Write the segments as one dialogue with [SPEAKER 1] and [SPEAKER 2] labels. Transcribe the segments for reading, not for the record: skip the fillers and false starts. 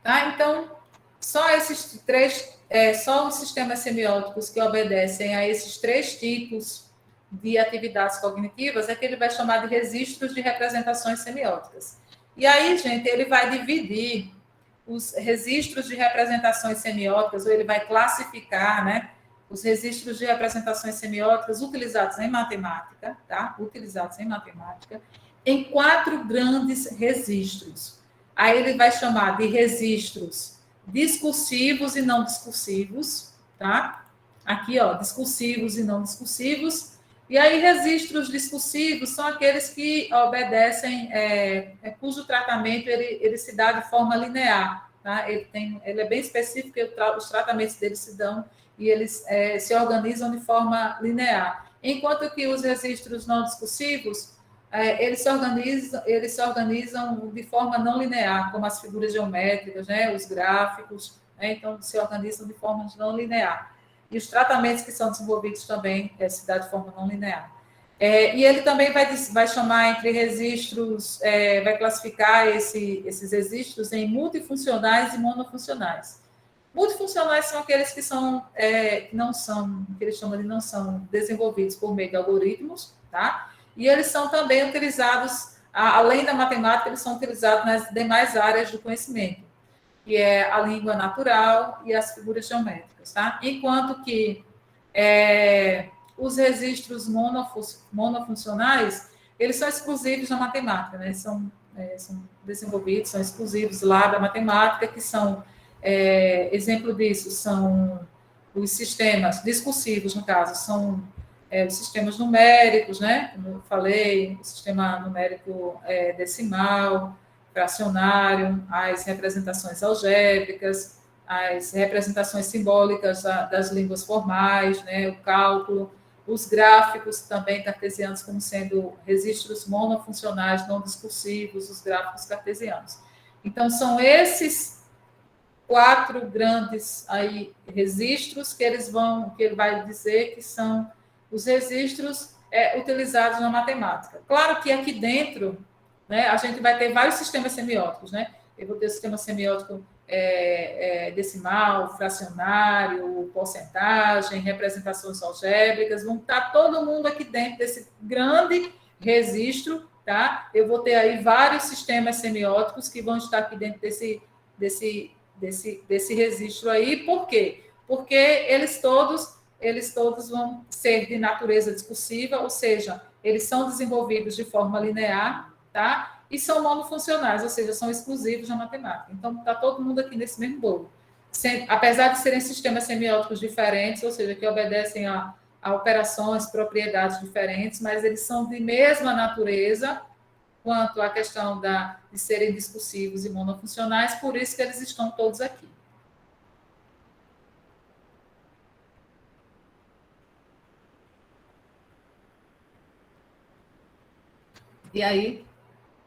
[SPEAKER 1] Tá? Então, só esses três, só os sistemas semióticos que obedecem a esses três tipos de atividades cognitivas é que ele vai chamar de registros de representações semióticas. E aí, gente, ele vai dividir os registros de representações semióticas, ou ele vai classificar, né, os registros de representações semióticas utilizados em matemática, tá? Utilizados em matemática, em 4 grandes registros. Aí ele vai chamar de registros discursivos e não discursivos, tá? Aqui, ó, discursivos e não discursivos. E aí, registros discursivos são aqueles que obedecem, cujo tratamento ele se dá de forma linear, tá? Ele é bem específico, os tratamentos deles se dão e eles se organizam de forma linear. Enquanto que os registros não discursivos, eles se organizam de forma não linear, como as figuras geométricas, né, os gráficos, né, então se organizam de forma não linear. E os tratamentos que são desenvolvidos também se dá de forma não linear. E ele também vai chamar entre registros, vai classificar esses registros em multifuncionais e monofuncionais. Multifuncionais são aqueles que não são, que eles chamam de não são desenvolvidos por meio de algoritmos, tá? E eles são também utilizados, além da matemática, eles são utilizados nas demais áreas do conhecimento, que é a língua natural e as figuras geométricas, tá? Enquanto que os registros monofuncionais, eles são exclusivos na matemática, né? São desenvolvidos, são exclusivos lá da matemática, que são, exemplo disso, são os sistemas discursivos, no caso, são os sistemas numéricos, né? Como eu falei, o sistema numérico decimal, fracionário, as representações algébricas, as representações simbólicas das línguas formais, né? O cálculo, os gráficos também cartesianos como sendo registros monofuncionais não discursivos, os gráficos cartesianos. Então, são esses 4 grandes aí registros que ele vai dizer que são os registros utilizados na matemática. Claro que aqui dentro, né, a gente vai ter vários sistemas semióticos, né? Eu vou ter o sistema semiótico decimal, fracionário, porcentagem, representações algébricas, vão estar todo mundo aqui dentro desse grande registro, tá? Eu vou ter aí vários sistemas semióticos que vão estar aqui dentro desse registro aí. Por quê? Porque eles todos vão ser de natureza discursiva, ou seja, eles são desenvolvidos de forma linear, tá? E são monofuncionais, ou seja, são exclusivos na matemática. Então, está todo mundo aqui nesse mesmo bolo. Apesar de serem sistemas semióticos diferentes, ou seja, que obedecem a operações, propriedades diferentes, mas eles são de mesma natureza quanto à questão de serem discursivos e monofuncionais, por isso que eles estão todos aqui. E aí,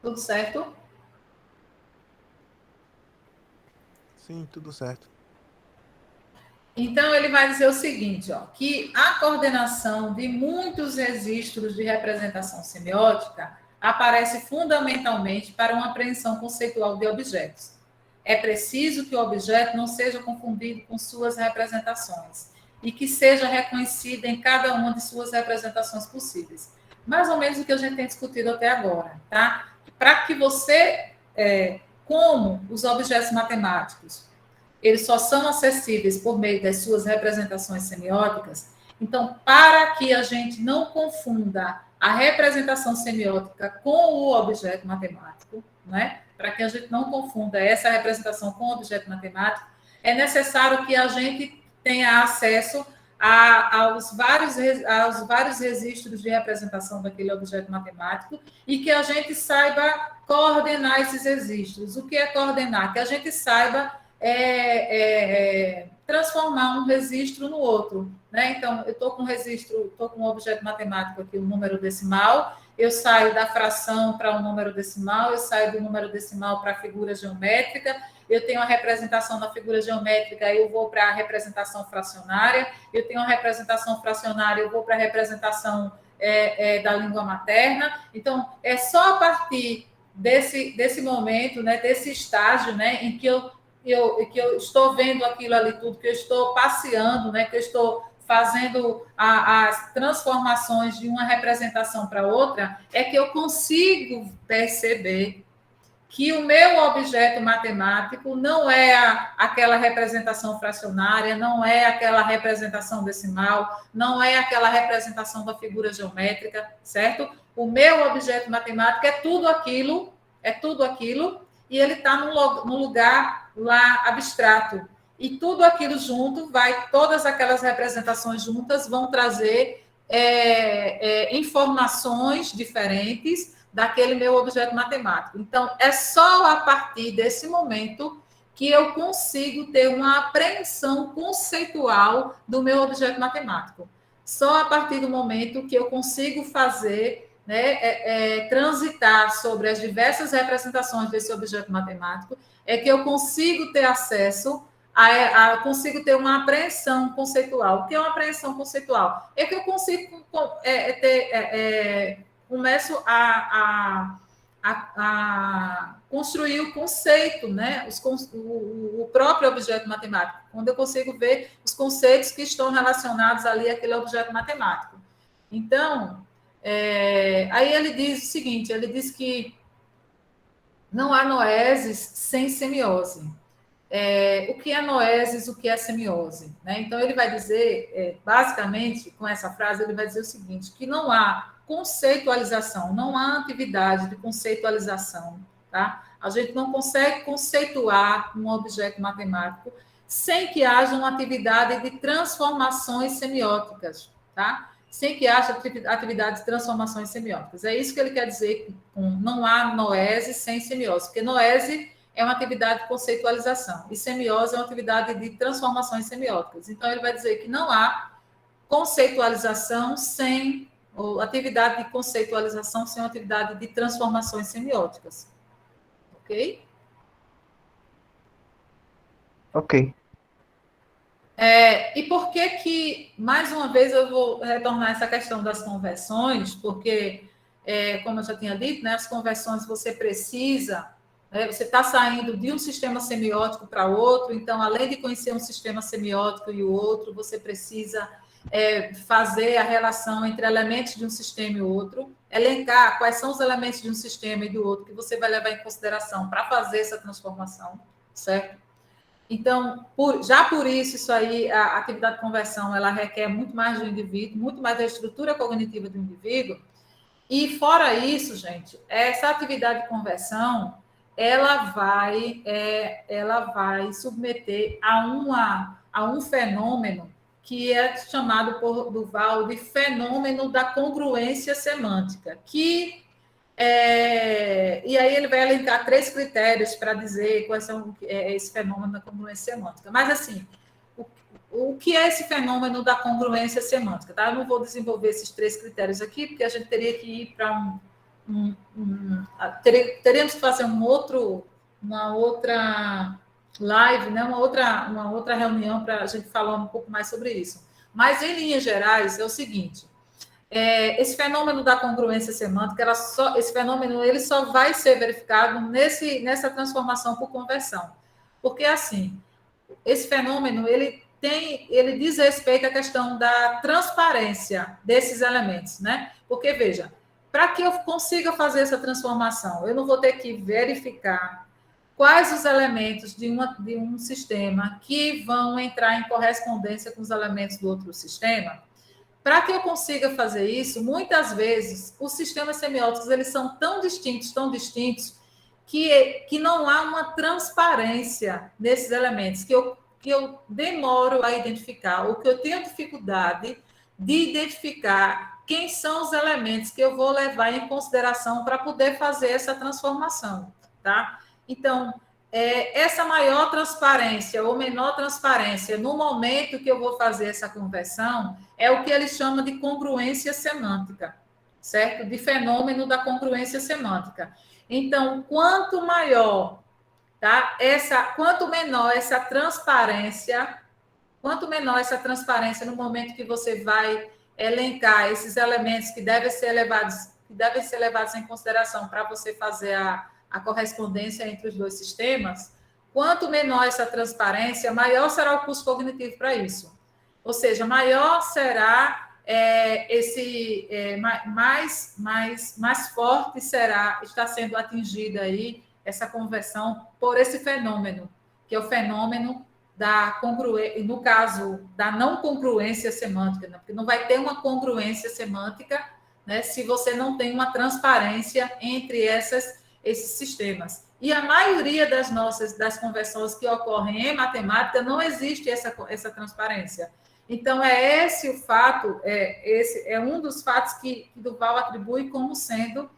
[SPEAKER 1] tudo certo?
[SPEAKER 2] Sim, tudo certo.
[SPEAKER 1] Então, ele vai dizer o seguinte, ó, que a coordenação de muitos registros de representação semiótica aparece fundamentalmente para uma apreensão conceitual de objetos. É preciso que o objeto não seja confundido com suas representações e que seja reconhecido em cada uma de suas representações possíveis. Mais ou menos o que a gente tem discutido até agora, tá? Para que você, como os objetos matemáticos, eles só são acessíveis por meio das suas representações semióticas. Então, para que a gente não confunda a representação semiótica com o objeto matemático, né? Para que a gente não confunda essa representação com o objeto matemático, é necessário que a gente tenha acesso aos vários registros de representação daquele objeto matemático e que a gente saiba coordenar esses registros. O que é coordenar? Que a gente saiba transformar um registro no outro, né? Então, eu estou com um objeto matemático aqui, um número decimal, eu saio da fração para um número decimal, eu saio do número decimal para a figura geométrica, eu tenho a representação da figura geométrica, eu vou para a representação fracionária, eu tenho a representação fracionária, eu vou para a representação da língua materna. Então, é só a partir desse momento, né, desse estágio, né, em que eu que eu estou vendo aquilo ali tudo, que eu estou passeando, né, que eu estou fazendo as transformações de uma representação para outra, é que eu consigo perceber que o meu objeto matemático não é aquela representação fracionária, não é aquela representação decimal, não é aquela representação da figura geométrica, certo? O meu objeto matemático é tudo aquilo, e ele está num lugar lá abstrato. E tudo aquilo junto todas aquelas representações juntas vão trazer informações diferentes daquele meu objeto matemático. Então, é só a partir desse momento que eu consigo ter uma apreensão conceitual do meu objeto matemático. Só a partir do momento que eu consigo fazer, né, transitar sobre as diversas representações desse objeto matemático, é que eu consigo ter acesso consigo ter uma apreensão conceitual. O que é uma apreensão conceitual? É que eu consigo começo a construir o conceito, né? O próprio objeto matemático, quando eu consigo ver os conceitos que estão relacionados ali àquele objeto matemático. Então, aí ele diz o seguinte, ele diz que não há noeses sem semiose. O que é noeses, o que é semiose, né? Então, ele vai dizer, basicamente, com essa frase, ele vai dizer o seguinte, que não há conceitualização, não há atividade de conceitualização, tá? A gente não consegue conceituar um objeto matemático sem que haja uma atividade de transformações semióticas, tá? Sem que haja atividade de transformações semióticas. É isso que ele quer dizer com não há noese sem semiose, porque noese é uma atividade de conceitualização e semiose é uma atividade de transformações semióticas. Então, ele vai dizer que não há conceitualização sem ou atividade de conceitualização sem uma atividade de transformações semióticas. Ok?
[SPEAKER 2] Ok.
[SPEAKER 1] E por que, mais uma vez, eu vou retornar essa questão das conversões, porque, como eu já tinha dito, né, as conversões você precisa, você está saindo de um sistema semiótico para outro, então, além de conhecer um sistema semiótico e o outro, você precisa fazer a relação entre elementos de um sistema e outro, elencar quais são os elementos de um sistema e do outro que você vai levar em consideração para fazer essa transformação, certo? Então, já por isso aí, a atividade de conversão, ela requer muito mais do indivíduo, muito mais da estrutura cognitiva do indivíduo. E, fora isso, gente, essa atividade de conversão, ela vai submeter a um fenômeno que é chamado por Duval de fenômeno da congruência semântica, e aí ele vai elencar 3 critérios para dizer quais são esse fenômeno da congruência semântica. Mas, assim, o que é esse fenômeno da congruência semântica? Tá? Eu não vou desenvolver esses 3 critérios aqui, porque a gente teria que ir para teríamos que fazer uma outra live, né? uma outra reunião para a gente falar um pouco mais sobre isso. Mas, em linhas gerais, é o seguinte: esse fenômeno da congruência semântica, esse fenômeno ele só vai ser verificado nessa transformação por conversão. Porque, assim, esse fenômeno ele diz respeito à questão da transparência desses elementos, né? Porque, veja, para que eu consiga fazer essa transformação, eu não vou ter que verificar quais os elementos de um sistema que vão entrar em correspondência com os elementos do outro sistema. Para que eu consiga fazer isso, muitas vezes os sistemas semióticos eles são tão distintos, que não há uma transparência nesses elementos, que eu demoro a identificar, ou que eu tenho dificuldade de identificar quem são os elementos que eu vou levar em consideração para poder fazer essa transformação, tá? Então, essa maior transparência ou menor transparência no momento que eu vou fazer essa conversão é o que ele chama de congruência semântica, certo? De fenômeno da congruência semântica. Então, quanto maior, tá? Quanto menor essa transparência no momento que você vai elencar esses elementos que devem ser levados em consideração para você fazer a correspondência entre os dois sistemas, Quanto menor essa transparência, maior será o custo cognitivo para isso. Ou seja, maior será mais forte está sendo atingida aí essa conversão por esse fenômeno, que é o fenômeno da congruência, no caso da não congruência semântica, né? Porque não vai ter uma congruência semântica, né, se você não tem uma transparência entre esses sistemas. E a maioria das conversões que ocorrem em matemática não existe essa transparência. Então, é esse o fato, esse é um dos fatos que Duval atribui como sendo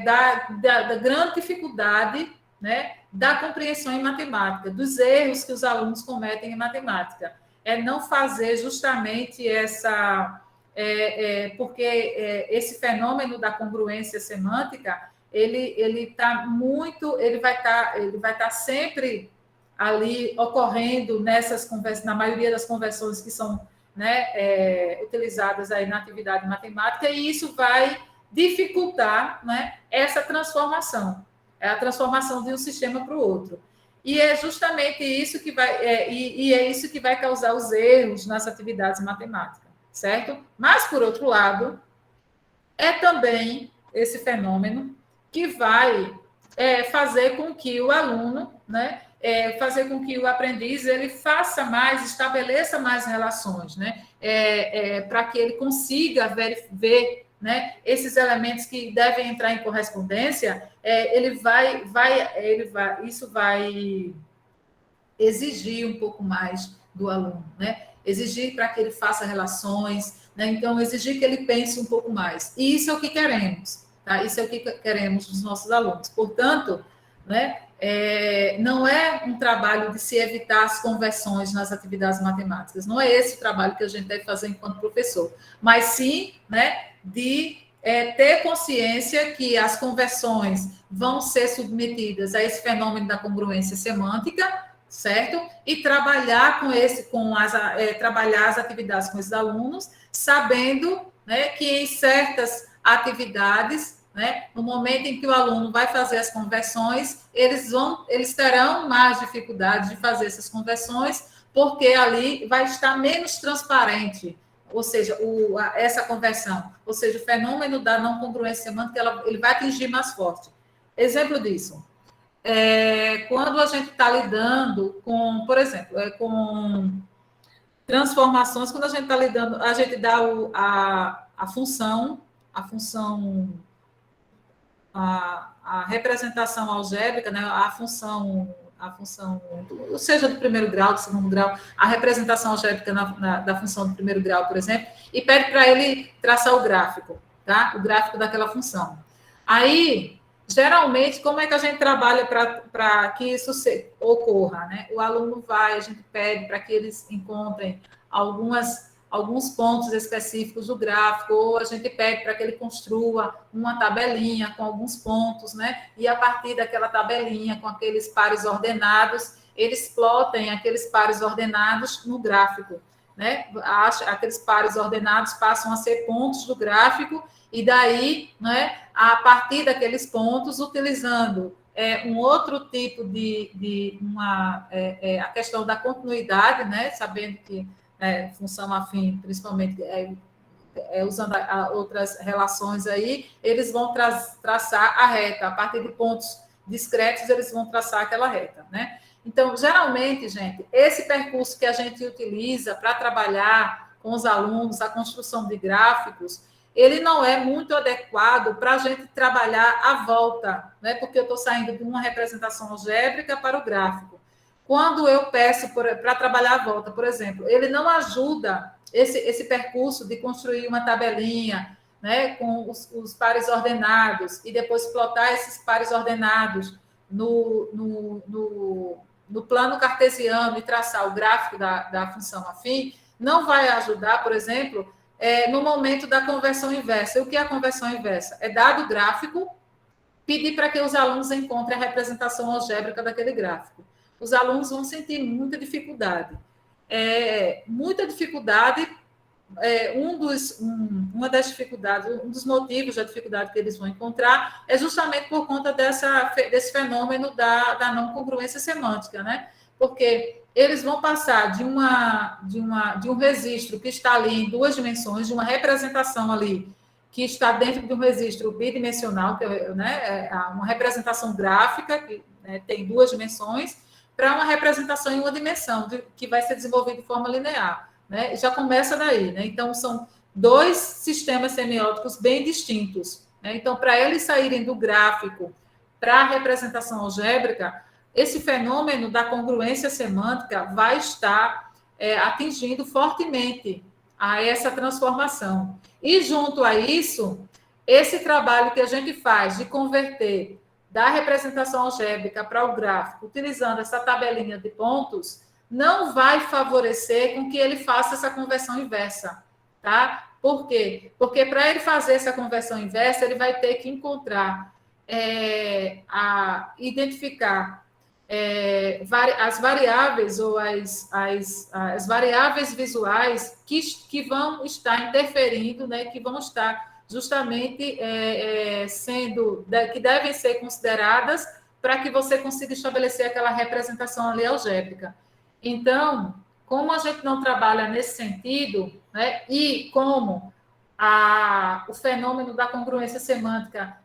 [SPEAKER 1] da grande dificuldade, né, da compreensão em matemática, dos erros que os alunos cometem em matemática. É não fazer justamente porque esse fenômeno da congruência semântica, ele vai estar sempre ali ocorrendo nessas conversas, na maioria das conversões que são, né, utilizadas aí na atividade matemática, e isso vai dificultar, né, essa transformação, a transformação de um sistema para o outro. E é justamente isso que vai, isso que vai causar os erros nas atividades matemáticas, certo? Mas, por outro lado, é também esse fenômeno que vai fazer com que o aluno, né, fazer com que o aprendiz ele faça mais, estabeleça mais relações, né, para que ele consiga ver, né, esses elementos que devem entrar em correspondência, isso vai exigir um pouco mais do aluno, né? Exigir para que ele faça relações, né? Então, exigir que ele pense um pouco mais. E isso é o que queremos, tá? Isso é o que queremos dos nossos alunos. Portanto, né, não é um trabalho de se evitar as conversões nas atividades matemáticas, não é esse o trabalho que a gente deve fazer enquanto professor, mas sim, né, de ter consciência que as conversões vão ser submetidas a esse fenômeno da congruência semântica, certo? E trabalhar trabalhar as atividades com os alunos, sabendo, né, que em certas atividades, né, no momento em que o aluno vai fazer as conversões, eles terão mais dificuldade de fazer essas conversões, porque ali vai estar menos transparente, ou seja, essa conversão, ou seja, o fenômeno da não congruência semântica, ele vai atingir mais forte. Exemplo disso, quando a gente está lidando com, por exemplo, com transformações, quando a gente está lidando, a gente dá a função, a representação algébrica, né, a função, seja do primeiro grau, do segundo grau, a representação algébrica da função do primeiro grau, por exemplo, e pede para ele traçar o gráfico, tá? O gráfico daquela função. Aí, geralmente, como é que a gente trabalha para que isso ocorra, né? O aluno a gente pede para que eles encontrem alguns pontos específicos do gráfico, ou a gente pede para que ele construa uma tabelinha com alguns pontos, né? E a partir daquela tabelinha, com aqueles pares ordenados, eles plotem aqueles pares ordenados no gráfico, né? Aqueles pares ordenados passam a ser pontos do gráfico, e daí, né, a partir daqueles pontos, utilizando um outro tipo a questão da continuidade, né? Sabendo que função afim, principalmente usando outras relações aí, eles vão traçar a reta. A partir de pontos discretos, eles vão traçar aquela reta, né? Então, geralmente, gente, esse percurso que a gente utiliza para trabalhar com os alunos, a construção de gráficos, ele não é muito adequado para a gente trabalhar à volta, né? Porque eu estou saindo de uma representação algébrica para o gráfico. Quando eu peço para trabalhar à volta, por exemplo, ele não ajuda esse percurso de construir uma tabelinha, né, com os pares ordenados, e depois plotar esses pares ordenados no plano cartesiano e traçar o gráfico da função afim, não vai ajudar, por exemplo, no momento da conversão inversa. O que é a conversão inversa? É dado o gráfico, pedir para que os alunos encontrem a representação algébrica daquele gráfico. Os alunos vão sentir muita dificuldade uma das dificuldades, um dos motivos da dificuldade que eles vão encontrar é justamente por conta desse fenômeno da não congruência semântica, né? Porque eles vão passar de um registro que está ali em duas dimensões, de uma representação ali que está dentro de um registro bidimensional, que né, é uma representação gráfica, que né, tem duas dimensões, para uma representação em uma dimensão, que vai ser desenvolvida de forma linear. Né? Já começa daí. Né? Então, são dois sistemas semióticos bem distintos. Né? Então, para eles saírem do gráfico para a representação algébrica, esse fenômeno da congruência semântica vai estar atingindo fortemente a essa transformação. E, junto a isso, esse trabalho que a gente faz de converter da representação algébrica para o gráfico, utilizando essa tabelinha de pontos, não vai favorecer com que ele faça essa conversão inversa, tá? Por quê? Porque para ele fazer essa conversão inversa, ele vai ter que encontrar, identificar as variáveis ou as variáveis visuais que vão estar interferindo, né, que vão estar justamente que devem ser consideradas para que você consiga estabelecer aquela representação ali algébrica. Então, como a gente não trabalha nesse sentido, né, e como o fenômeno da congruência semântica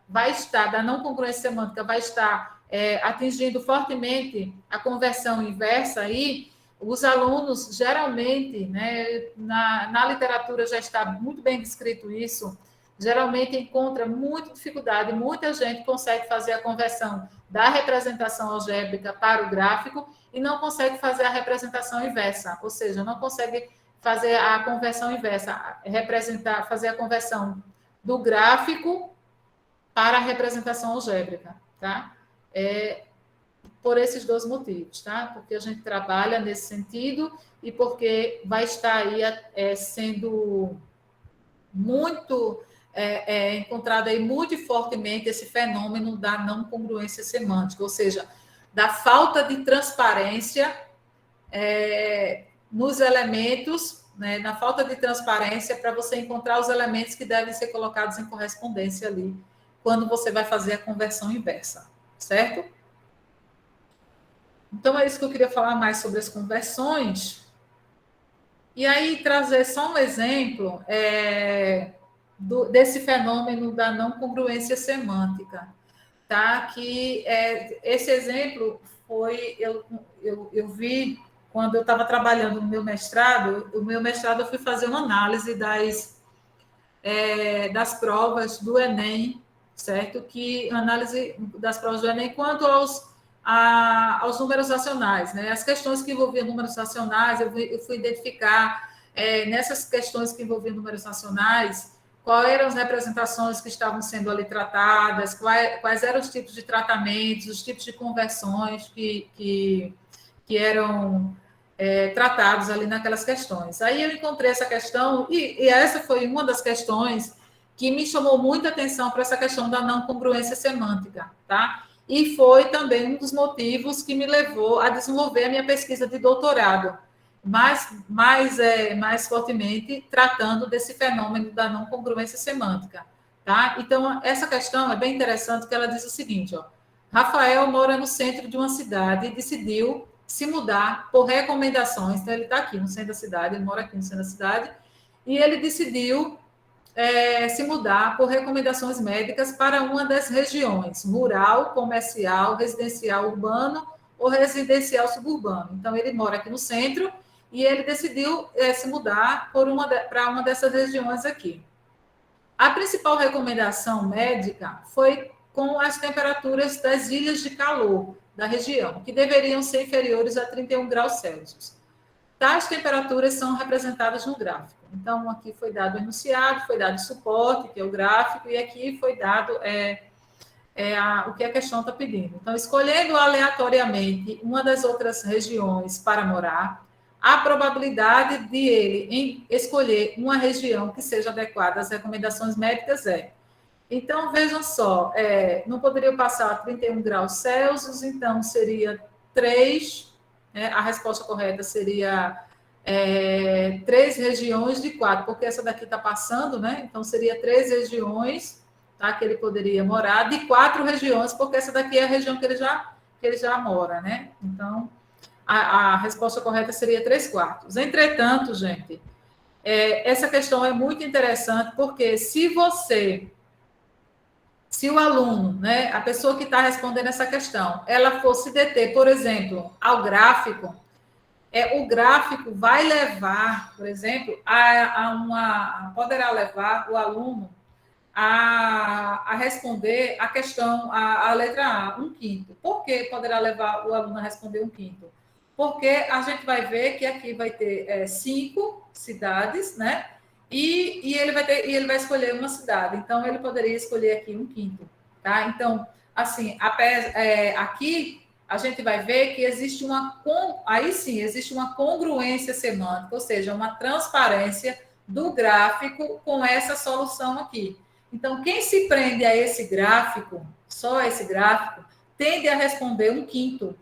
[SPEAKER 1] da não congruência semântica vai estar atingindo fortemente a conversão inversa aí, os alunos geralmente, né, na literatura já está muito bem descrito isso, geralmente encontra muita dificuldade, muita gente consegue fazer a conversão da representação algébrica para o gráfico e não consegue fazer a representação inversa, ou seja, não consegue fazer a conversão inversa, fazer a conversão do gráfico para a representação algébrica, tá? Por esses dois motivos, tá? Porque a gente trabalha nesse sentido e porque vai estar aí sendo muito encontrado aí muito fortemente esse fenômeno da não congruência semântica, ou seja, da falta de transparência nos elementos, né, na falta de transparência para você encontrar os elementos que devem ser colocados em correspondência ali, quando você vai fazer a conversão inversa, certo? Então, é isso que eu queria falar mais sobre as conversões. E aí, trazer só um exemplo desse fenômeno da não congruência semântica, tá? Que esse exemplo foi, eu vi quando eu estava trabalhando no meu mestrado. O meu mestrado eu fui fazer uma análise das provas do Enem, certo? Análise das provas do Enem quanto aos números racionais, né? As questões que envolviam números racionais, eu fui identificar nessas questões que envolviam números racionais, quais eram as representações que estavam sendo ali tratadas, quais eram os tipos de tratamentos, os tipos de conversões que eram tratados ali naquelas questões. Aí eu encontrei essa questão, e essa foi uma das questões que me chamou muita atenção para essa questão da não congruência semântica, tá? E foi também um dos motivos que me levou a desenvolver a minha pesquisa de doutorado, mais fortemente tratando desse fenômeno da não congruência semântica, tá? Então, essa questão é bem interessante, que ela diz o seguinte, ó: Rafael mora no centro de uma cidade e decidiu se mudar por recomendações. Então, ele está aqui no centro da cidade, ele mora aqui no centro da cidade, e ele decidiu se mudar por recomendações médicas para uma das regiões, rural, comercial, residencial urbano ou residencial suburbano. Então, ele mora aqui no centro e ele decidiu se mudar para uma dessas regiões aqui. A principal recomendação médica foi com as temperaturas das ilhas de calor da região, que deveriam ser inferiores a 31 graus Celsius. Tais temperaturas são representadas no gráfico. Então, aqui foi dado o enunciado, foi dado o suporte, que é o gráfico, e aqui foi dado o que a questão está pedindo. Então, escolhendo aleatoriamente uma das outras regiões para morar, a probabilidade de ele escolher uma região que seja adequada às recomendações médicas é. Então, vejam só, não poderia passar a 31 graus Celsius, então seria 3, a resposta correta seria 3 regiões de 4, porque essa daqui está passando, né? Então, seria 3 regiões, tá? Que ele poderia morar, de 4 regiões, porque essa daqui é a região que ele já mora, né? Então, a resposta correta seria 3/4. Entretanto, gente, essa questão é muito interessante, porque se o aluno, né, a pessoa que está respondendo essa questão, ela for se deter, por exemplo, ao gráfico, o gráfico vai levar, por exemplo, poderá levar o aluno a responder a questão, a letra A, 1/5. Por que poderá levar o aluno a responder 1/5? Porque a gente vai ver que aqui vai ter 5 cidades, né? E ele vai escolher uma cidade. Então, ele poderia escolher aqui 1/5, tá? Então, assim, aqui a gente vai ver que existe aí sim, existe uma congruência semântica, ou seja, uma transparência do gráfico com essa solução aqui. Então, quem se prende a esse gráfico, só esse gráfico, tende a responder 1/5,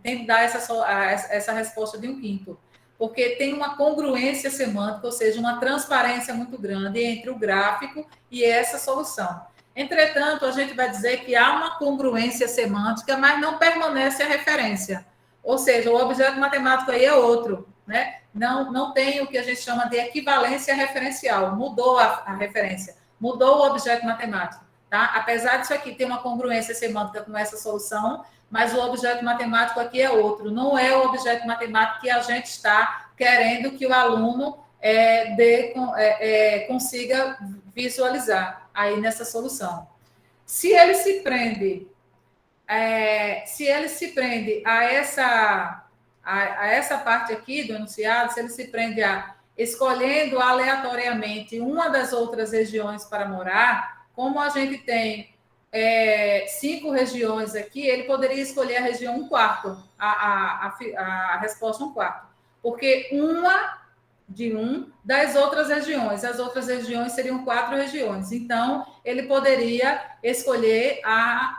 [SPEAKER 1] tende a dar essa resposta de 1/5, porque tem uma congruência semântica, ou seja, uma transparência muito grande entre o gráfico e essa solução. Entretanto, a gente vai dizer que há uma congruência semântica, mas não permanece a referência. Ou seja, o objeto matemático aí é outro, né? Não tem o que a gente chama de equivalência referencial, mudou a referência, mudou o objeto matemático, tá? Apesar disso aqui ter uma congruência semântica com essa solução, mas o objeto matemático aqui é outro, não é o objeto matemático que a gente está querendo que o aluno consiga visualizar aí nessa solução. Se ele se prende a essa parte aqui do enunciado, se ele se prende a escolhendo aleatoriamente uma das outras regiões para morar, como a gente tem 5 regiões aqui, ele poderia escolher a região 1/4, a resposta 1/4, porque das outras regiões. As outras regiões seriam 4 regiões. Então, ele poderia escolher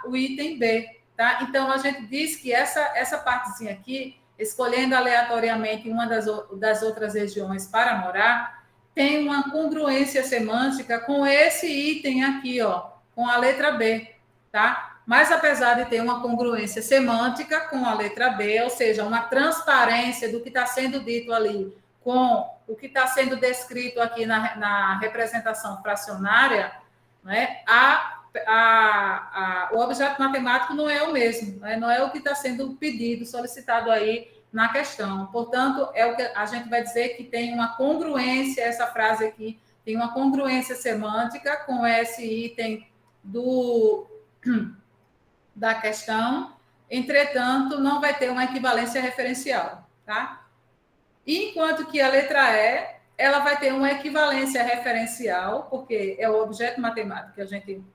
[SPEAKER 1] o item B, tá? Então, a gente diz que essa partezinha aqui, escolhendo aleatoriamente uma das outras regiões para morar, tem uma congruência semântica com esse item aqui, ó, com a letra B, tá? Mas, apesar de ter uma congruência semântica com a letra B, ou seja, uma transparência do que está sendo dito ali com o que está sendo descrito aqui na representação fracionária, né, o objeto matemático não é o mesmo, né, não é o que está sendo pedido, solicitado aí na questão. Portanto, é o que a gente vai dizer que tem uma congruência, essa frase aqui tem uma congruência semântica com esse item da questão, entretanto, não vai ter uma equivalência referencial, tá? Enquanto que a letra E, ela vai ter uma equivalência referencial, porque é o objeto matemático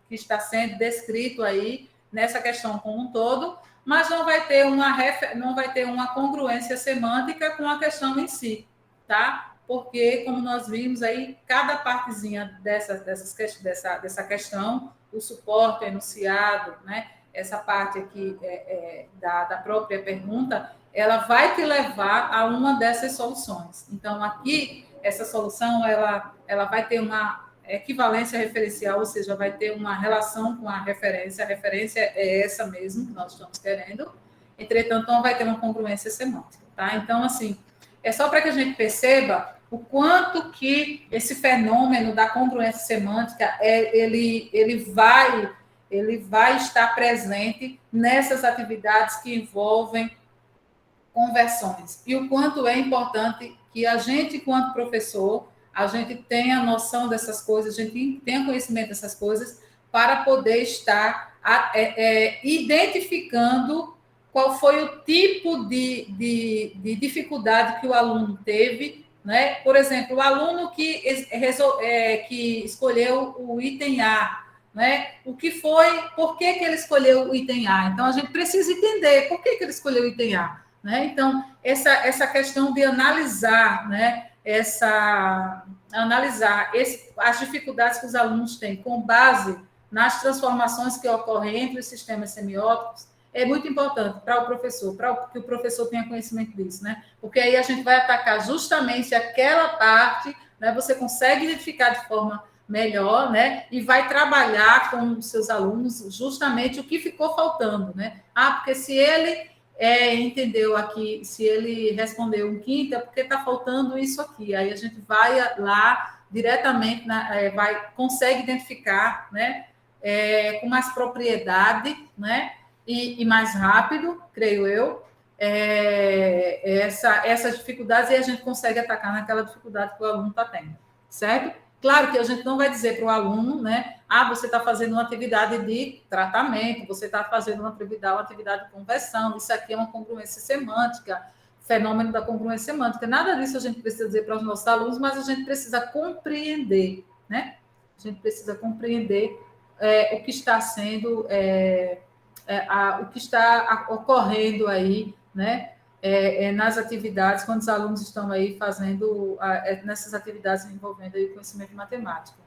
[SPEAKER 1] que está sendo descrito aí nessa questão como um todo, mas não vai ter uma congruência semântica com a questão em si, tá? Porque, como nós vimos aí, cada partezinha dessa questão, o suporte, o enunciado, né? Essa parte aqui da própria pergunta, ela vai te levar a uma dessas soluções. Então, aqui, essa solução, ela vai ter uma equivalência referencial, ou seja, vai ter uma relação com a referência é essa mesmo que nós estamos querendo, entretanto, não vai ter uma congruência semântica, tá? Então, assim, é só para que a gente perceba o quanto que esse fenômeno da congruência semântica, ele vai estar presente nessas atividades que envolvem conversões. E o quanto é importante que a gente, enquanto professor, a gente tenha noção dessas coisas, a gente tenha conhecimento dessas coisas, para poder estar identificando qual foi o tipo de dificuldade que o aluno teve, né? Por exemplo, o aluno que escolheu o item A, né? Por que ele escolheu o item A? Então, a gente precisa entender por que ele escolheu o item A. Né? Então, essa questão de analisar, né, as dificuldades que os alunos têm com base nas transformações que ocorrem entre os sistemas semióticos é muito importante para o professor, para que o professor tenha conhecimento disso, né? Porque aí a gente vai atacar justamente aquela parte, né? Você consegue identificar de forma melhor, né? E vai trabalhar com os seus alunos justamente o que ficou faltando, né? Ah, porque se ele entendeu aqui, se ele respondeu um quinto, é porque está faltando isso aqui. Aí a gente vai lá diretamente, consegue identificar, né? Com mais propriedade, né? E mais rápido, creio eu, essas dificuldades, e a gente consegue atacar naquela dificuldade que o aluno está tendo, certo? Claro que a gente não vai dizer para o aluno, né? Ah, você está fazendo uma atividade de tratamento, você está fazendo uma atividade de conversão, isso aqui é uma congruência semântica, fenômeno da congruência semântica. Nada disso a gente precisa dizer para os nossos alunos, mas a gente precisa compreender, né? A gente precisa compreender o que está sendo, o que está ocorrendo aí, né? Nas atividades, quando os alunos estão aí fazendo nessas atividades envolvendo aí o conhecimento matemático.